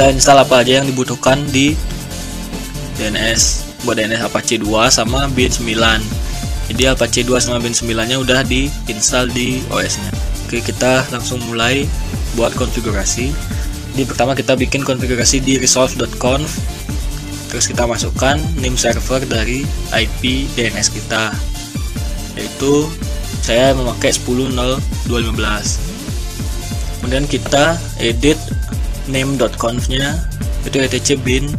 kita install apa aja yang dibutuhkan di DNS. Buat DNS Apache 2 sama bin 9. Jadi Apache 2 sama bin 9 nya udah diinstal di OS nya. Oke, kita langsung mulai buat konfigurasi. Jadi pertama kita bikin konfigurasi di resolve.conf. Terus kita masukkan name server dari IP DNS kita, yaitu saya memakai 10.0215. Kemudian kita edit name.conf nya, itu etc bin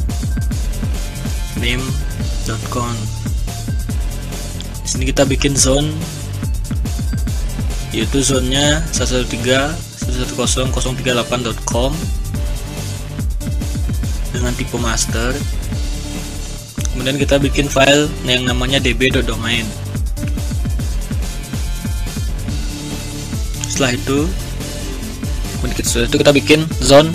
name.conf. Di sini kita bikin zone, yaitu zonenya 113.110.038.com dengan tipe master. Kemudian kita bikin file yang namanya db.domain. Setelah itu kita bikin zone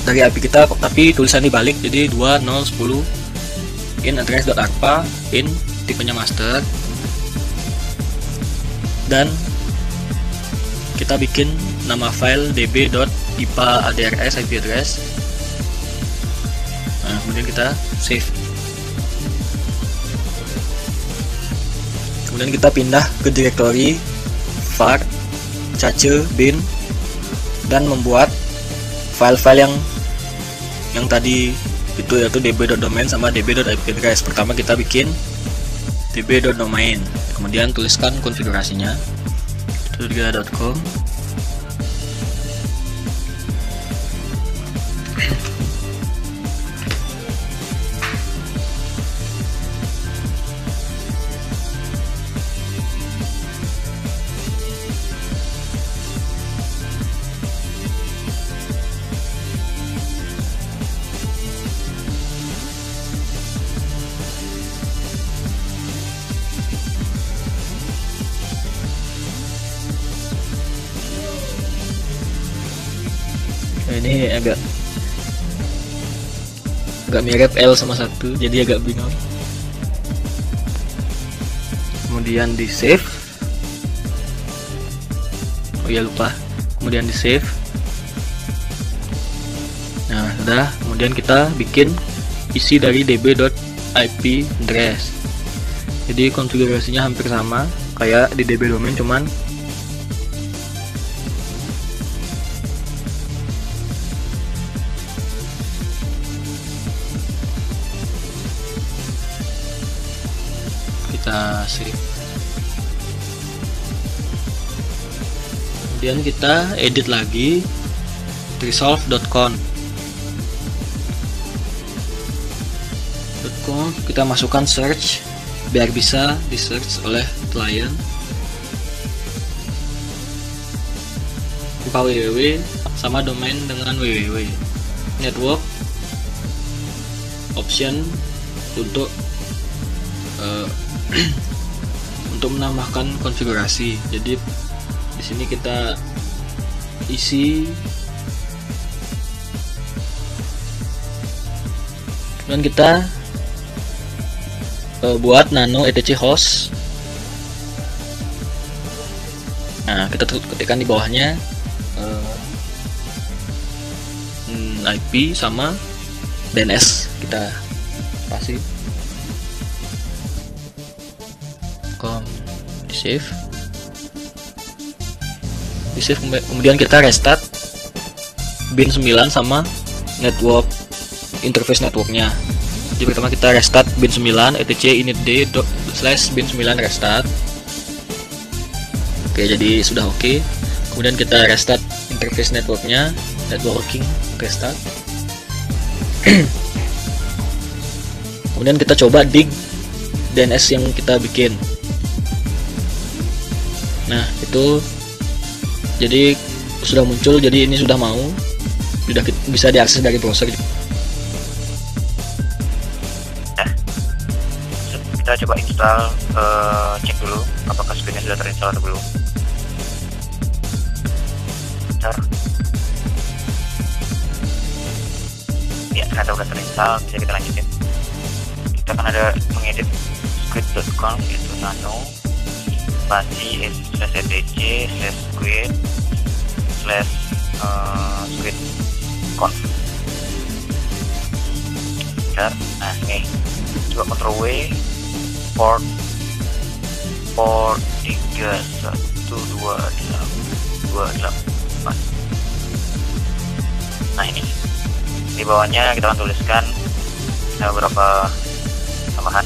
dari IP kita, tapi tulisan dibalik, jadi 2010 in address.arpa in tipenya master, dan kita bikin nama file db.ipa adrs IP address. Nah, kemudian kita save. Kemudian kita pindah ke direktori var cache bin dan membuat file-file yang tadi itu, yaitu db.domain sama db.ip-address. Pertama kita bikin db.domain, kemudian tuliskan konfigurasinya tutorial.com. Ini agak mirip L sama 1, jadi agak bingung. Kemudian di save. Oh iya, lupa. Kemudian di save. Nah, sudah. Kemudian kita bikin isi dari db.ip-address. Jadi konfigurasinya hampir sama kayak di db-domain, cuman kita save. Kemudian kita edit lagi resolve.conf. Kita masukkan search biar bisa di search oleh klien. Buka www sama domain dengan www. Network option untuk menambahkan konfigurasi. Jadi di sini kita isi, dan kita buat nano etc host. Nah, kita ketikkan di bawahnya IP sama DNS, kita spasi. Di save, kemudian kita restart bin 9 sama network interface networknya. Jadi pertama kita restart bin 9 etc initd/bin9 restart. Oke, jadi sudah oke. Kemudian kita restart interface networknya, networking restart. Kemudian kita coba dig DNS yang kita bikin. Nah, itu jadi sudah muncul, jadi ini sudah bisa diakses dari browser. Kita coba install, cek dulu apakah screennya sudah terinstall atau belum. Bentar. Ya, ternyata udah terinstall, bisa kita lanjutin. Kita kan ada mengedit script.conf, yaitu nano spasi /etc/squid/squid conf. Bentar. Nah ini coba Ctrl W, port 31228. Nah ini di bawahnya kita akan tuliskan beberapa tambahan.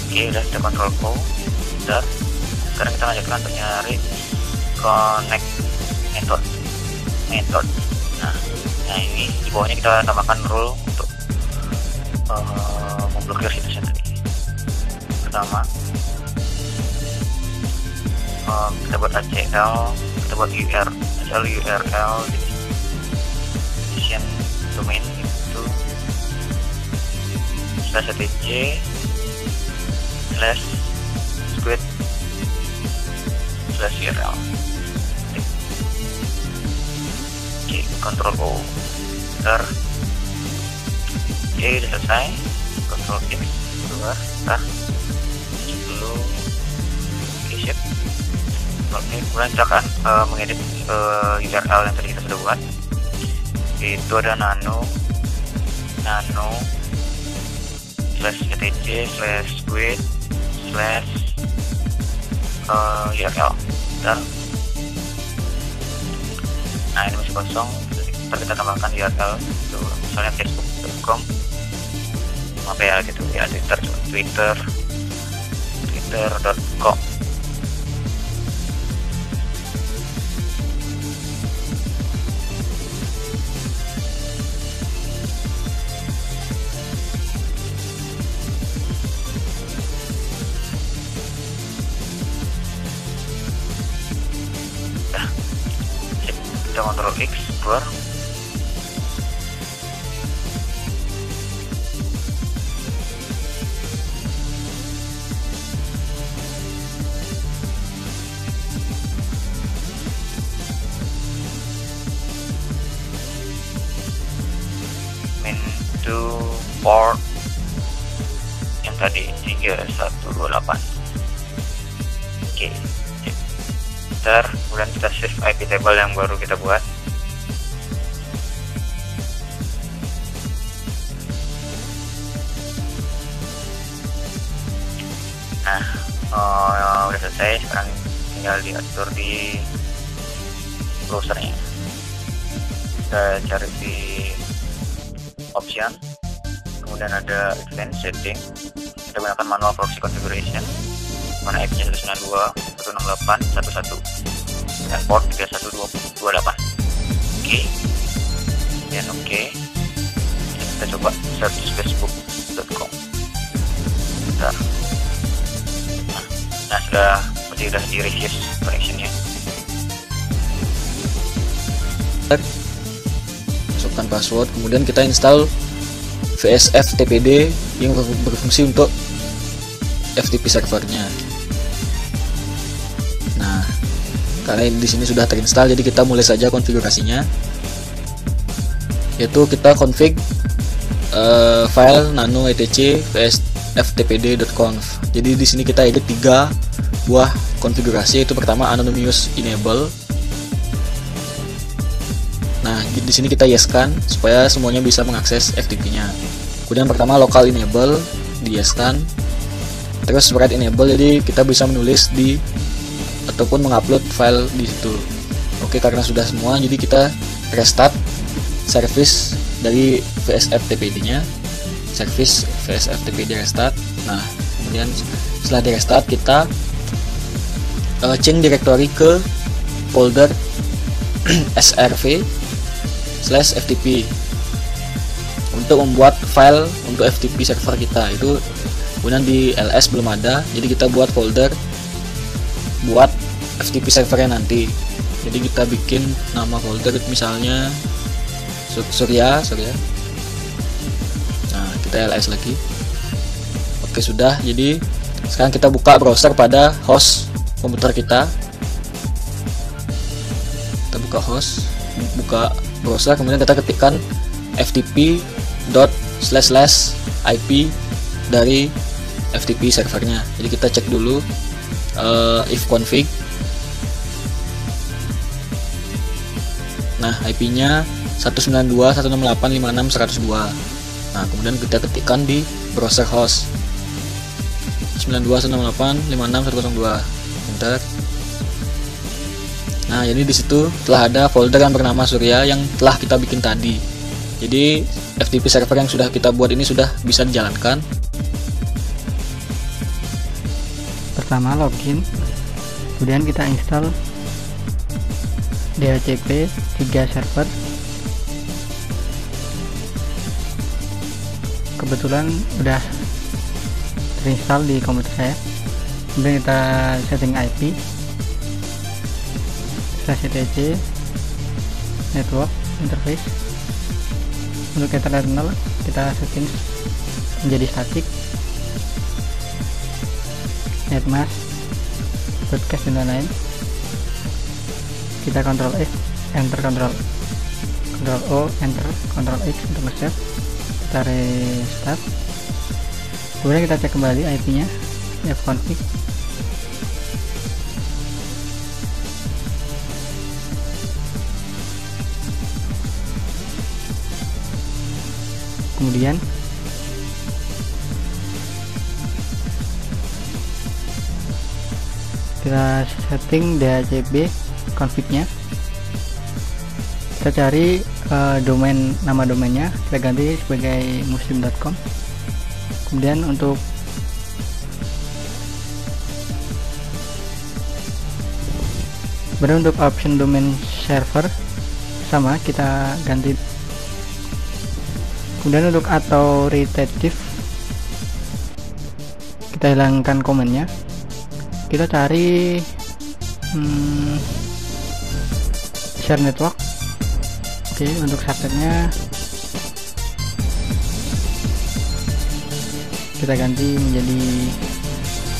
Oke, udah kita Ctrl O. Udah. Sekarang kita lanjutkan untuk nyari connect method. Nah ini di bawahnya kita tambahkan rule untuk memblokir situsnya tadi. Pertama kita buat ACL, kita buat URL edition domain itu /etc /squid/url. Oke, Ctrl O. Bentar. Oke, udah selesai. Ctrl X keluar. Dulu. Oke, sip. Oke, kemudian kita akan mengedit URL yang tadi kita sudah buat. Itu ada nano /etc/squid/url. Nah ini masih kosong, ntar kita tambahkan URL itu misalnya facebook.com apa ya gitu ya, twitter.com. Kita Ctrl X keluar. To port yang tadi 3128. Oke, ntar kemudian kita save IP table yang baru kita buat. Nah udah selesai, sekarang tinggal diatur di browsernya. Kita cari di option, kemudian ada advanced setting, kita gunakan manual proxy configuration, mana IP-nya 192.168.1.1 dengan port 31228. Oke, dan oke, kita coba search facebook.com. Bentar. Nah sudah di refuse connectionnya. Masukkan password, kemudian kita install VSFTPD yang berfungsi untuk FTP servernya. Nah, karena di sini sudah terinstall, jadi kita mulai saja konfigurasinya. Yaitu kita config file nano etc vsftpd.conf. Jadi di sini kita edit 3 buah konfigurasi. Itu pertama anonymous enable. Nah, di sini kita yeskan supaya semuanya bisa mengakses FTP-nya. Kemudian pertama local enable di yeskan. Terus spread enable, jadi kita bisa menulis di ataupun mengupload file di situ. Oke, karena sudah semua, jadi kita restart service dari VSFTPD-nya. Service VSFTPD restart. Nah, kemudian setelah di restart kita change directory ke folder srv/ftp untuk membuat file untuk FTP server kita. Itu kemudian di ls belum ada, jadi kita buat folder buat FTP servernya nanti. Jadi kita bikin nama folder misalnya Surya. Nah, kita ls lagi. Oke, sudah. Jadi sekarang kita buka browser pada host komputer kita. Kita buka host, buka browser, kemudian kita ketikkan ftp.//ip dari FTP servernya. Jadi kita cek dulu if config Nah, IP-nya 192.168.56.102. Nah, kemudian kita ketikkan di browser host 92.168.56.102. Enter. Nah, jadi di situ telah ada folder yang bernama Surya yang telah kita bikin tadi. Jadi FTP server yang sudah kita buat ini sudah bisa dijalankan. Pertama login, kemudian kita install DHCP 3 server. Kebetulan udah terinstall di komputer saya. Kemudian kita setting IP /etc network interface. Untuk internal kita setting menjadi static, netmask, broadcast dan lain-lain. Kita Ctrl X, enter, Ctrl O, enter, Ctrl X untuk nge-save. Kita restart. Kemudian kita cek kembali IP-nya, fconfig. Kemudian kita setting DHCP config-nya. Kita cari domain, nama domainnya kita ganti sebagai muslim.com. Kemudian untuk option domain server sama kita ganti. Kemudian untuk authoritative kita hilangkan komennya. Kita cari share network. Oke, untuk subnetnya kita ganti menjadi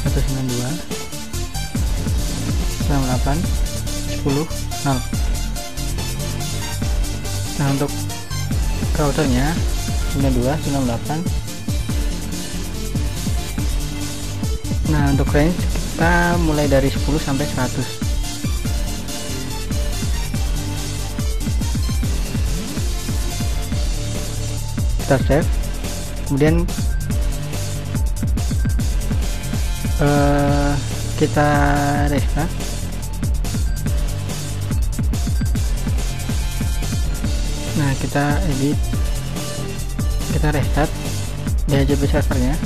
192.168.10.0. Nah, untuk routernya 92.168. Nah, untuk range kita mulai dari 10 sampai 100. Kita save. Kemudian kita restart. Nah, kita edit, kita restart DHCP servernya,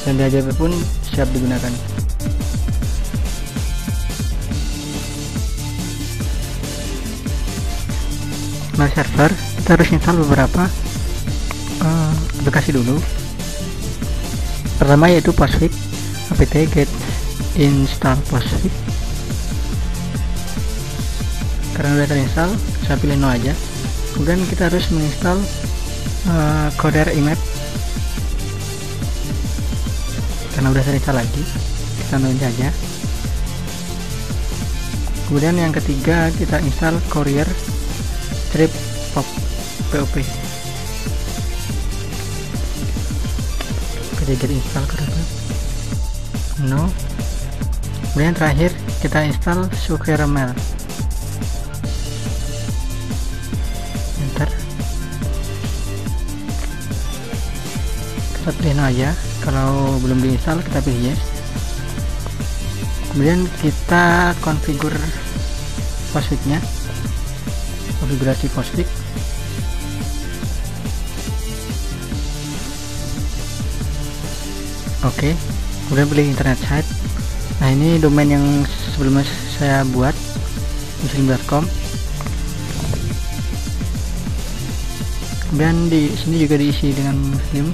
dan DHCP pun siap digunakan. Nah, server kita harus install beberapa aplikasi dulu. Pertama yaitu Postfix, apt get install Postfix. Karena udah terinstall, saya pilih no aja. Kemudian kita harus menginstal Coder Image. Karena udah terinstall lagi, kita no aja. Kemudian yang ketiga kita install Courier Strip POP. Get install no. Kemudian terakhir kita install Sugar Mail. Enter. Kita pilih no aja. Kalau belum diinstal kita pilih yes. Kemudian kita konfigur Postfix-nya, konfigurasi Postfix. Oke, kemudian pilih internet site. Nah, ini domain yang sebelumnya saya buat, muslim.com. Kemudian di sini juga diisi dengan muslim.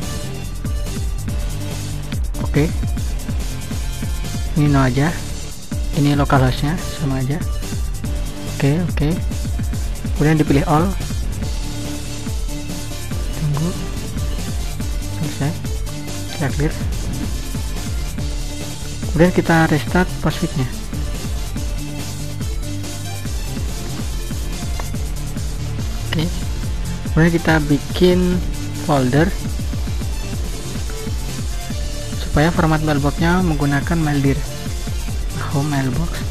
Oke, ini no aja, ini localhostnya sama aja. Oke. Kemudian dipilih all. Tunggu selesai, kita clear. Kemudian kita restart Postfix-nya. Oke. Kemudian kita bikin folder supaya format mailbox-nya menggunakan maildir, home mailbox.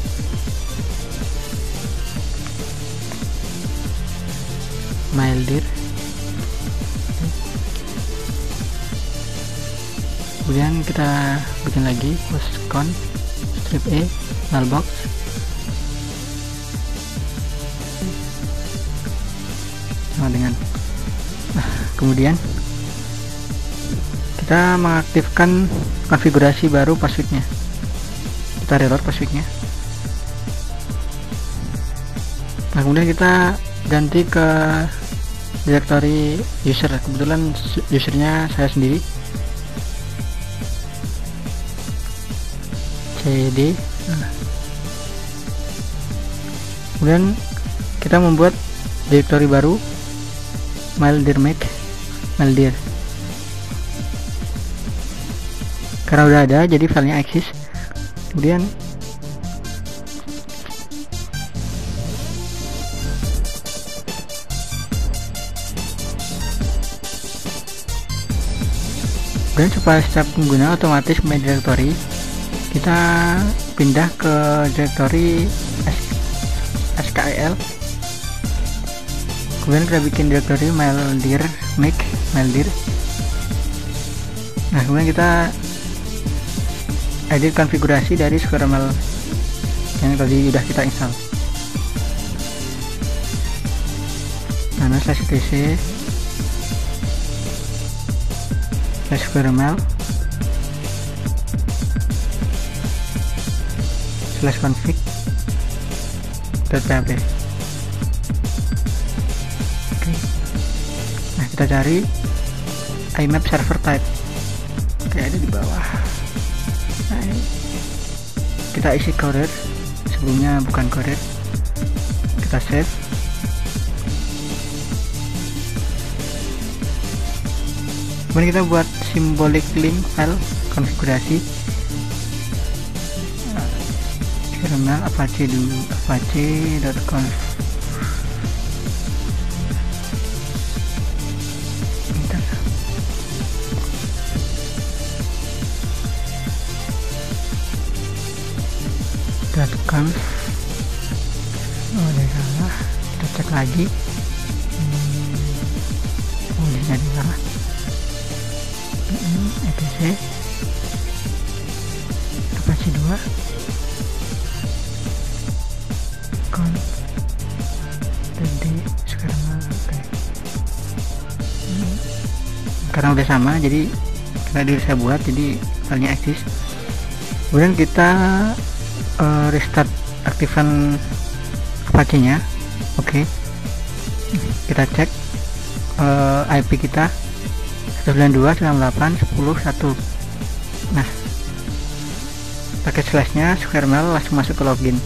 Maildir. Kemudian kita bikin lagi postcon strip E nullbox. Sama dengan kemudian kita mengaktifkan konfigurasi baru passwordnya. Kita reload passwordnya. Nah, kemudian kita ganti ke directory user. Kebetulan usernya saya sendiri. CD. Kemudian kita membuat directory baru, Maildir make Maildir. Karena udah ada, jadi filenya eksis. Kemudian supaya setiap pengguna otomatis main directory, kita pindah ke directory SKEL. Kemudian kita bikin directory Maildir make Maildir. Nah, kemudian kita edit konfigurasi dari SquareML yang tadi sudah kita install. Nah, /etc /SquareML /config.php. Oke. Nah, kita cari IMAP server type. Oke, ada di bawah. Nah, ini kita isi courier, sebelumnya bukan courier. Kita save. Kemudian kita buat symbolic link file konfigurasi SquareML apache dulu, apache.conf. .conf. Oh, udah salah. Kita cek lagi. Oh, ini jadi salah. etc apache 2 conf td SquareML. Karena udah sama, jadi karena diri saya buat, jadi filenya eksis. Kemudian kita restart aktifkan Apache nya. Oke. Kita cek IP kita 192.168.10.1. Nah, pakai slashnya SquareML langsung masuk ke login.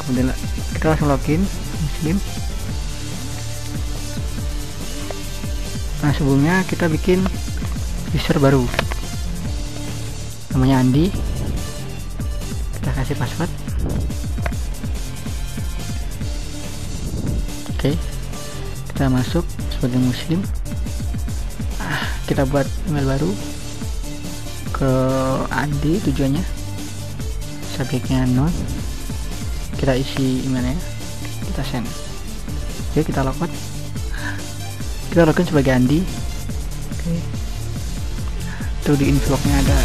Kemudian kita langsung login muslim. Nah, sebelumnya kita bikin user baru, namanya Andi. Kita kasih password. Oke, kita masuk sebagai muslim. Kita buat email baru ke Andi, tujuannya subjeknya non, kita isi emailnya, kita send. Oke, kita login sebagai Andi. Oke, tuh di inflognya ada